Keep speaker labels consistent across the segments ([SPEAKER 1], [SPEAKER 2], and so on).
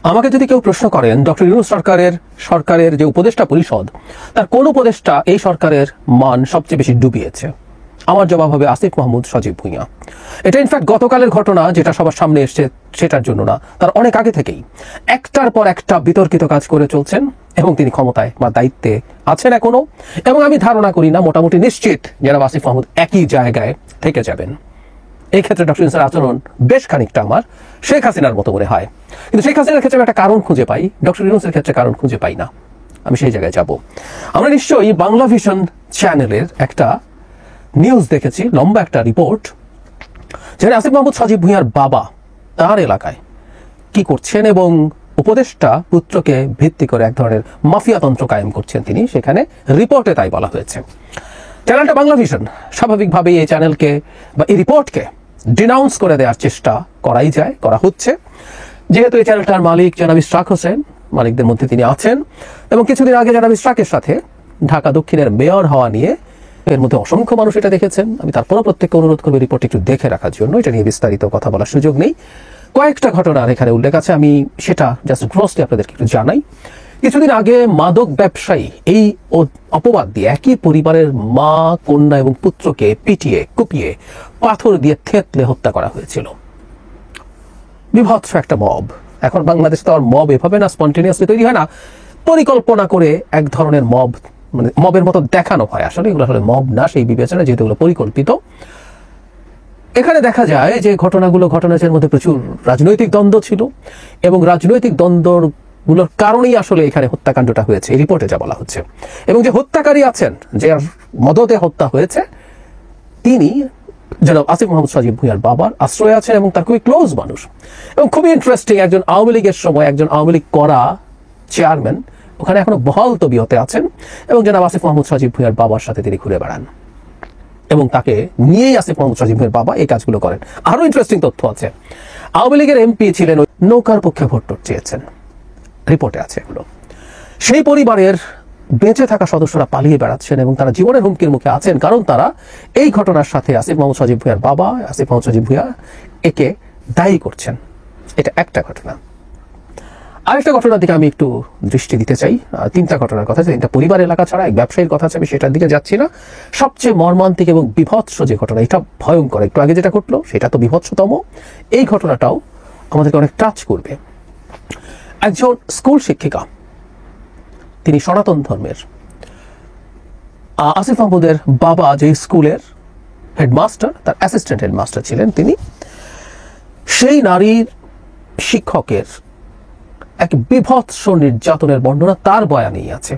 [SPEAKER 1] আমাকে যদি কেউ প্রশ্ন করেন ডক্টর ইউনূস সরকারের যে উপদেষ্টা পরিষদ, তার কোন উপদেষ্টা এই সরকারের মান সবচেয়ে বেশি ডুবিয়েছে, আমার জবাব হবে আসিফ মাহমুদ সজীব ভুঁইয়া। এটা ইনফ্যাক্ট গতকালের ঘটনা যেটা সবার সামনে এসছে সেটার জন্য না, তার অনেক আগে থেকেই একটার পর একটা বিতর্কিত কাজ করে চলছেন এবং তিনি ক্ষমতায় বা দায়িত্বে আছেন এখনো। এবং আমি ধারণা করি না, মোটামুটি নিশ্চিত জনাব আসিফ মাহমুদ একই জায়গায় থেকে যাবেন। এই ক্ষেত্রে ডক্টর ইউনূসের আচরণ বেশ খানিকটা আমার শেখ হাসিনার মতো করে হয়, কিন্তু শেখ হাসিনার ক্ষেত্রে একটা কারণ খুঁজে পাই, ডক্টর ইউনূসের ক্ষেত্রে কারণ খুঁজে পাই না। আমি সেই জায়গায় যাব। আমরা নিশ্চয়ই বাংলা ভিশন চ্যানেলের একটা নিউজ দেখেছি, লম্বা একটা রিপোর্ট, যেখানে আসিফ মাহমুদ সজীব ভুঁইয়ার বাবা তার এলাকায় কি করছেন এবং উপদেষ্টা পুত্রকে ভিত্তি করে এক ধরনের মাফিয়াতন্ত্র কায়েম করছেন তিনি, সেখানে রিপোর্টে তাই বলা হয়েছে। চ্যানেলটা বাংলা ভিশন, স্বাভাবিকভাবেই এই চ্যানেলকে বা এই রিপোর্টকে ডিনাউন্স করে দেওয়ার চেষ্টা করা হচ্ছে, যেহেতু এই চ্যানেলটার মালিক জনাব ইশরাক হোসেন, মালিকদের মধ্যে তিনি আছেন, এবং কিছুদিন আগে জনাব ইশরাকের সাথে ঢাকা দক্ষিণের মেয়র হওয়া নিয়ে এর মধ্যে অসংখ্য মানুষ এটা দেখেছেন। আমি তারপরও প্রত্যেককে অনুরোধ করবো রিপোর্ট একটু দেখে রাখার জন্য, এটা নিয়ে বিস্তারিত কথা বলার সুযোগ নেই। কয়েকটা ঘটনার এখানে উল্লেখ আছে, আমি সেটা জাস্ট গ্রসলি আপনাদেরকে একটু জানাই। কিছুদিন আগে মাদক ব্যবসায়ী এই অপবাদ দিয়ে একই পরিবারের মা, কন্যা এবং পুত্রকে পিটিয়ে কুপিয়ে পাথর দিয়ে থেতলে হত্যা করা হয়েছিল। বিভৎস একটা মব। এখন বাংলাদেশে তো আর মব এভাবে না স্পন্টেনিয়াসলি তৈরি হয় না, পরিকল্পনা করে এক ধরনের মব, মানে মবের মতো দেখানো হয়। আসলে এগুলো আসলে মব না সেই বিবেচনা, যেহেতু এগুলো পরিকল্পিত। এখানে দেখা যায় যে ঘটনার মধ্যে প্রচুর রাজনৈতিক দ্বন্দ্ব ছিল এবং রাজনৈতিক দ্বন্দ্বগুলোর কারণেই আসলে এখানে হত্যাকাণ্ডটা হয়েছে, এই রিপোর্টে যা বলা হচ্ছে। এবং যে হত্যাকারী আছেন, যে মদতে হত্যা হয়েছে, তিনি জনাব আসিফ মাহমুদ সজীব ভুঁইয়ার বাবার আশ্রয় আছেন এবং তার খুবই ক্লোজ মানুষ। এবং খুবই ইন্টারেস্টিং, একজন আওয়ামী লীগের সময় একজন আওয়ামী লীগ করা চেয়ারম্যান ওখানে এখনো বহাল তবিয়তে আছেন এবং জনাব আসিফ মাহমুদ সজীব ভুঁইয়ার বাবার সাথে তিনি ঘুরে বেড়ান এবং তাকে নিয়েই আসিফ মাহমুদ সজীব ভুঁইয়ার বাবা এই কাজগুলো করেন। আরো ইন্টারেস্টিং তথ্য আছে, আওয়ামী লীগের এমপি ছিলেন, নৌকার পক্ষে ভোট চেয়েছেন, রিপোর্টে আছে এগুলো। সেই পরিবারের বেঁচে থাকা সদস্যরা পালিয়ে বেড়াচ্ছেন এবং তারা জীবনের হুমকির মুখে আছেন, কারণ তারা এই ঘটনার সাথে আসিফ মাহমুদ সজীব ভুঁইয়ার বাবা আসিফ মাহমুদ সজীব ভুঁইয়া একে দায়ী করছেন। এটা একটা ঘটনা। আরেকটা ঘটনার দিকে আমি একটু দৃষ্টি দিতে চাই। তিনটা ঘটনার কথা, তিনটা পরিবার এলাকা ছাড়া এক ব্যবসায়ীর কথা আছে, আমি সেটার দিকে যাচ্ছি না। সবচেয়ে মর্মান্তিক এবং বিভৎস যে ঘটনা, এটা ভয়ঙ্কর। একটু আগে যেটা ঘটলো সেটা তো বিভৎসতম, এই ঘটনাটাও আমাদেরকে অনেক টাচ করবে। একজন স্কুল শিক্ষিকা, তিনি সনাতন ধর্মের। আসিফ মাহমুদের বাবা যে স্কুলের হেডমাস্টার, তার অ্যাসিস্ট্যান্ট হেডমাস্টার ছিলেন তিনি, সেই নারীর শিক্ষকের এক বিভৎস নির্যাতনের বর্ণনা তার বয়ানেই আছে।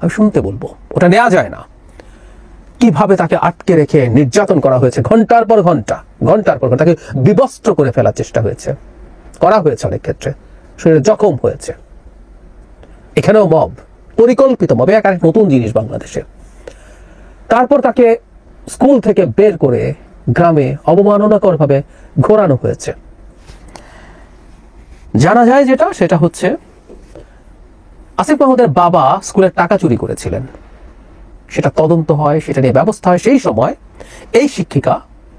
[SPEAKER 1] আমি শুনতে বলবো, ওটা নেওয়া যায় না। কিভাবে তাকে আটকে রেখে নির্যাতন করা হয়েছে, ঘন্টার পর ঘন্টা তাকে বিবস্ত্র করে ফেলার চেষ্টা করা হয়েছে অনেক ক্ষেত্রে, শরীরে জখম হয়েছে। এখানেও মব, পরিকল্পিত মব, এক নতুন জিনিস বাংলাদেশে। তারপর তাকে স্কুল থেকে বের করে গ্রামে অবমাননাকর ভাবে ঘোরানো হয়েছে। জানা যায় সেটা হচ্ছে আসিফ মাহমুদের বাবা স্কুলের টাকা চুরি করেছিলেন, সেটা তদন্ত হয়, সেটা নিয়ে ব্যবস্থা হয়। সেই সময় এই শিক্ষিকা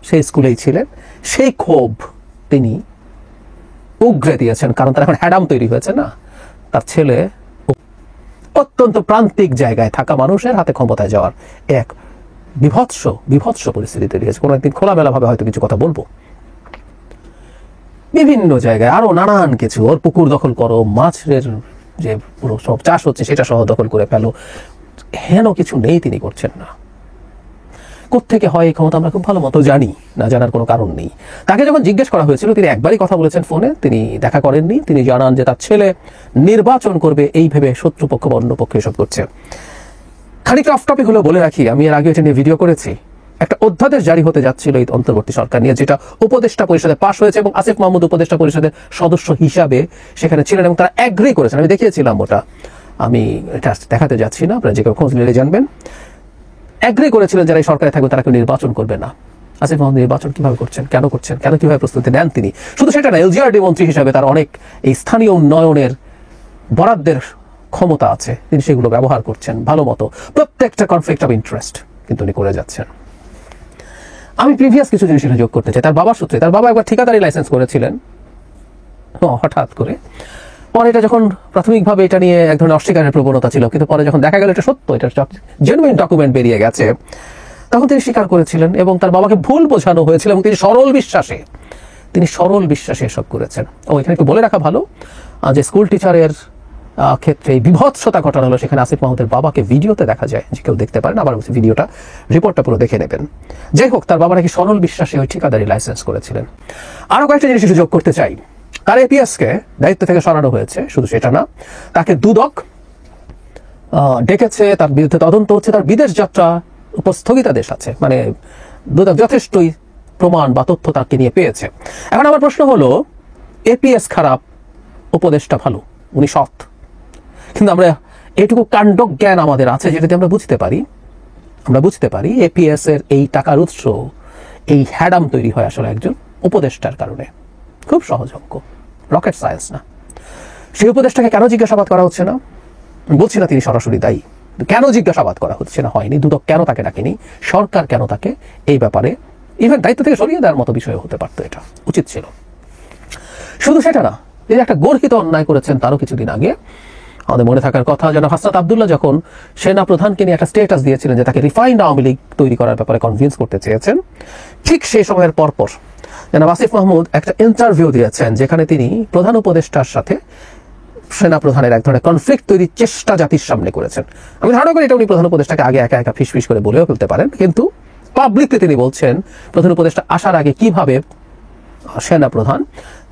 [SPEAKER 1] সেই স্কুলেই ছিলেন, সেই ক্ষোভ তিনি উগরে দিয়েছেন, কারণ তার এখন হ্যাডাম তৈরি হয়েছে না, তার ছেলে অত্যন্ত প্রান্তিক জায়গায় থাকা মানুষের হাতে ক্ষমতায় যাওয়ার এক বিভৎস পরিস্থিতি তৈরি হয়েছে। কোনো একদিন খোলামেলা ভাবে হয়তো কিছু কথা বলবো। বিভিন্ন জায়গায় আরো নানান কিছু, ওর পুকুর দখল করো, মাছের যে পুরো সব চাষ হচ্ছে সেটা সহ দখল করে ফেলো, হেন কিছু নেই তিনি করছেন না। কোত্থেকে হয় এই ক্ষমতা আমরা খুব ভালো মতো জানি, না জানার কোনো কারণ নেই। তাকে যখন জিজ্ঞেস করা হয়েছিল, তিনি একবারই কথা বলেছেন ফোনে, তিনি দেখা করেননি। তিনি জানান যে তার ছেলে নির্বাচন করবে এই ভেবে শত্রুপক্ষ বা অন্য পক্ষ এসব করছে। খানিকটা অফ টপিক হলেও বলে রাখি, আমি এর আগে এটা নিয়ে ভিডিও করেছি। একটা অধ্যাদেশ জারি হতে যাচ্ছিল এই অন্তর্বর্তী সরকার নিয়ে, যেটা উপদেষ্টা পরিষদে পাশ হয়েছে এবং আসিফ মাহমুদ উপদেষ্টা পরিষদের সদস্য হিসাবে সেখানে ছিলেন এবং তারা এগ্রি করেছেন। আমি দেখিয়েছিলাম ওটা, আমি এটা দেখাতে যাচ্ছি না, আপনারা যে কেউ খোঁজ নিলে জানবেন। এগ্রি করেছিলেন যারা এই সরকারে থাকবে তারা কেউ নির্বাচন করবে না। আসিফ মাহমুদ নির্বাচন কিভাবে করছেন, কেন কিভাবে প্রস্তুতি নেন তিনি, শুধু সেটা না, এলজিআরডি মন্ত্রী হিসাবে তার অনেক এই স্থানীয় উন্নয়নের বরাদ্দের ক্ষমতা আছে, তিনি সেগুলো ব্যবহার করছেন ভালো মতো। প্রত্যেকটা কনফ্লিক্ট অফ ইন্টারেস্ট কিন্তু উনি করে যাচ্ছেন। আমি প্রিভিয়াস কিছু জিনিস যোগ করতে চাই। তার বাবার সূত্রে, তার বাবা একবার ঠিকাদারি লাইসেন্স করেছিলেন হঠাৎ করে। পরে এটা যখন প্রাথমিকভাবে এটা নিয়ে এক ধরনের অস্বীকারের প্রবণতা ছিল, কিন্তু পরে যখন দেখা গেল এটা সত্য, এটা জেনুইন ডকুমেন্ট বেরিয়ে গেছে, তখন তিনি স্বীকার করেছিলেন এবং তার বাবাকে ভুল বোঝানো হয়েছিল এবং তিনি সরল বিশ্বাসে এসব করেছেন। ও এখানে একটু বলে রাখা ভালো যে স্কুল টিচারের ক্ষেত্রে এই বিভৎসতা ঘটানো হলো, সেখানে আসিফ মাহমুদের বাবাকে ভিডিওতে দেখা যায়, যে কেউ দেখতে পারেন, আবার ভিডিওটা রিপোর্টটা পুরো দেখে নেবেন। যাই হোক, তার বাবা নাকি সরল বিশ্বাসে ওই ঠিকাদারি লাইসেন্স করেছিলেন। আরো কয়েকটা জিনিস যোগ করতে চাই। তার এপিএসকে দায়িত্ব থেকে সরানো হয়েছে, শুধু সেটা না, তাকে দুদক ডেকেছে, তার বিরুদ্ধে তদন্ত হচ্ছে, তার বিদেশ যাত্রা স্থগিতাদেশ আছে, মানে দুদক যথেষ্টই প্রমাণ বা তথ্য তাকে নিয়ে পেয়েছে। এখন আমার প্রশ্ন হলো, এপিএস খারাপ, উপদেশটা ভালো, উনি সৎ, কিন্তু আমরা এটুকু কাণ্ড জ্ঞান আমাদের আছে যেটাতে আমরা বুঝতে পারি এপিএস এর এই টাকার উৎস, এই হ্যাডাম তৈরি হয় আসলে একজন উপদেষ্টার কারণে। খুব সহজ অঙ্ক, রকেট সায়েন্স না। সেই উপদেষ্টাকে কেন জিজ্ঞাসাবাদ করা হচ্ছে না? বলছি না তিনি সরাসরি দায়ী, কেন জিজ্ঞাসাবাদ করা হচ্ছে না, হয়নি। দুদক কেন তাকে ডাকেনি, সরকার কেন তাকে এই ব্যাপারে ইভেন দায়িত্ব থেকে সরিয়ে দেওয়ার মতো বিষয় হতে পারতো, এটা উচিত ছিল। শুধু সেটা না, তিনি একটা গর্হিত অন্যায় করেছেন তারও কিছুদিন আগে। আমাদের মনে থাকার কথা, যেন হাসনাত আব্দুল্লাহ যখন সেনা প্রধানকে নিয়ে একটা স্টেটাস দিয়েছিলেন যে তাকে রিফাইন্ড আওয়ামী লীগ তৈরি করার ব্যাপারে কনভিন্স করতে চেয়েছেন, ঠিক সেই সময়ের পরপর যেন আসিফ মাহমুদ একটা ইন্টারভিউ দিয়েছেন যেখানে তিনি প্রধান উপদেষ্টার সাথে সেনা প্রধানের এক ধরনের কনফ্লিক্ট তৈরির চেষ্টা জাতির সামনে করেছেন। আমি ধারণা করি এটা উনি প্রধান উপদেষ্টাকে আগে একা একা ফিস করে বলেও ফেলতে পারেন, কিন্তু পাবলিকলি তিনি বলছেন প্রধান উপদেষ্টা আসার আগে কিভাবে সেনা প্রধান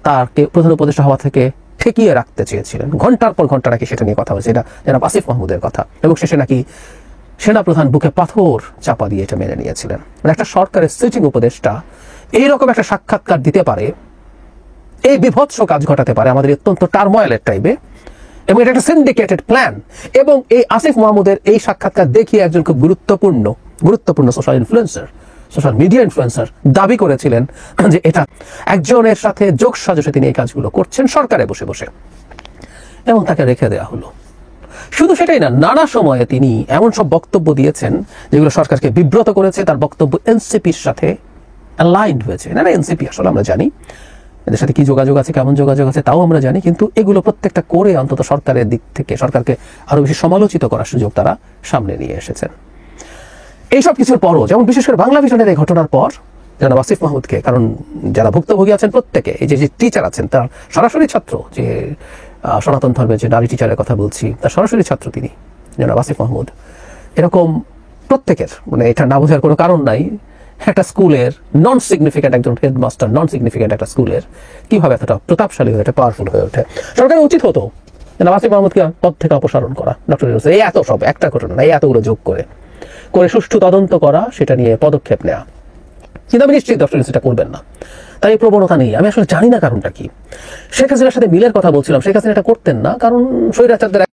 [SPEAKER 1] তাকে প্রধান উপদেষ্টা হওয়া থেকে ঠেকিয়ে রাখতে চেয়েছিলেন। ঘন্টার পর ঘন্টা নাকি সেটা নিয়ে কথা হয়েছে, এটা যেন আসিফ মাহমুদের কথা, এবং শেষে নাকি সেনা প্রধান বুকে পাথর চাপা দিয়ে এটা মেনে নিয়েছিলেন। মানে একটা সরকারের সিটিং উপদেষ্টা এইরকম একটা সাক্ষাৎকার দিতে পারে, এই বিভৎস কাজ ঘটাতে পারে আমাদের অত্যন্ত টার্ময়েলের টাইমে, এবং এটা একটা সিন্ডিকেটেড প্ল্যান। এবং এই আসিফ মাহমুদের এই সাক্ষাৎকার দেখিয়ে একজন খুব গুরুত্বপূর্ণ সোশ্যাল মিডিয়া ইনফ্লুয়েন্সার দাবি করেছিলেন যে এটা একজনের সাথে যোগ সাজসে তিনি এই কাজগুলো করছেন সরকারে বসে বসে, এবং তাকে রেখে দেওয়া হলো। শুধু সেটাই না, নানা সময়ে তিনি এমন সব বক্তব্য দিয়েছেন যেগুলো সরকারকে বিব্রত করেছে। তার বক্তব্য এনসিপির সাথে অ্যালাইন্ড হয়েছে। না, এনসিপি আসলে আমরা জানি এদের সাথে কি যোগাযোগ আছে, কেমন যোগাযোগ আছে তাও আমরা জানি, কিন্তু এগুলো প্রত্যেকটা করে অন্তত সরকারের দিক থেকে সরকারকে আরো বেশি সমালোচিত করার সুযোগ তারা সামনে নিয়ে এসেছেন। এইসব কিছুর পরও, যেমন বিশেষ করে বাংলা ভিশনের এই ঘটনার পর জনাব আসিফ মাহমুদকে, কারণ যারা ভুক্তভোগী আছেন প্রত্যেকে, এই যে টিচার আছেন তার সরাসরি ছাত্র, যে সনাতন ধর্মের যে নারী টিচারের কথা বলছি, তার সরাসরি ছাত্র তিনি জনাব আসিফ মাহমুদ, এরকম প্রত্যেকের, মানে এটা না বোঝার কোনো কারণ নাই, একটা স্কুলের নন সিগনিফিক্যান্ট একজন হেডমাস্টার, নন সিগনিফিক্যান্ট একটা স্কুলের কিভাবে এতটা প্রতাপশালী হয়ে ওঠে, পাওয়ারফুল হয়ে ওঠে। সরকারের উচিত হতো আসিফ মাহমুদকে পদ থেকে অপসারণ করা, ডক্টর ইউনূস এই এত সব একটা ঘটনা না, এই এতগুলো যোগ করে সুষ্ঠু তদন্ত করা, সেটা নিয়ে পদক্ষেপ নেওয়া। কিন্তু আমি নিশ্চিত ডক্টর ইউনূস এটা করবেন না, তার এই প্রবণতা নেই। আমি আসলে জানি না কারণটা কি। শেখ হাসিনার সাথে মিলের কথা বলছিলাম, শেখ হাসিনা এটা করতেন না, কারণ স্বৈরাচারদের